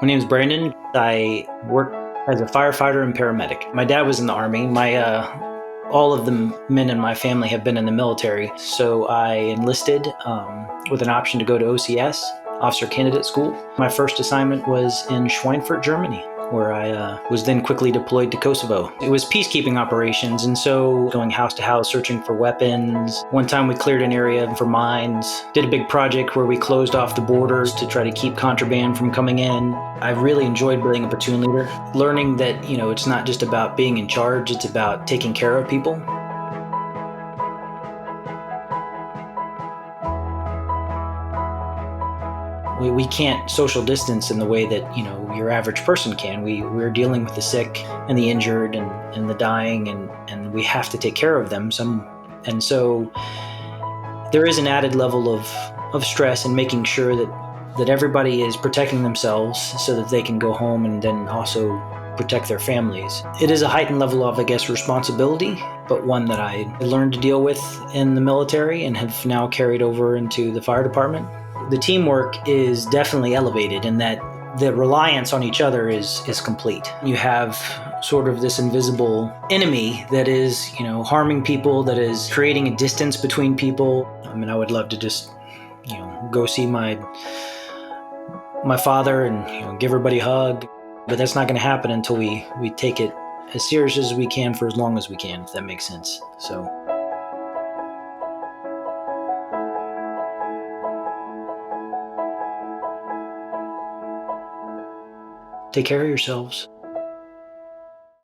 My name is Brandon. I work as a firefighter and paramedic. My dad was in the Army. All of the men in my family have been in the military, so I enlisted with an option to go to OCS, Officer Candidate School. My first assignment was in Schweinfurt, Germany, where I was then quickly deployed to Kosovo. It was peacekeeping operations, and so going house to house searching for weapons. One time we cleared an area for mines, did a big project where we closed off the borders to try to keep contraband from coming in. I really enjoyed being a platoon leader, learning that, it's not just about being in charge, it's about taking care of people. We can't social distance in the way that your average person can. We're dealing with the sick and the injured and the dying, and we have to take care of them. And so there is an added level of stress in making sure that everybody is protecting themselves so that they can go home and then also protect their families. It is a heightened level of, I guess, responsibility, but one that I learned to deal with in the military and have now carried over into the fire department. The teamwork is definitely elevated in that the reliance on each other is complete. You have sort of this invisible enemy that is, harming people, that is creating a distance between people. I mean, I would love to just, go see my father and give everybody a hug, but that's not going to happen until we take it as serious as we can for as long as we can, if that makes sense. So take care of yourselves.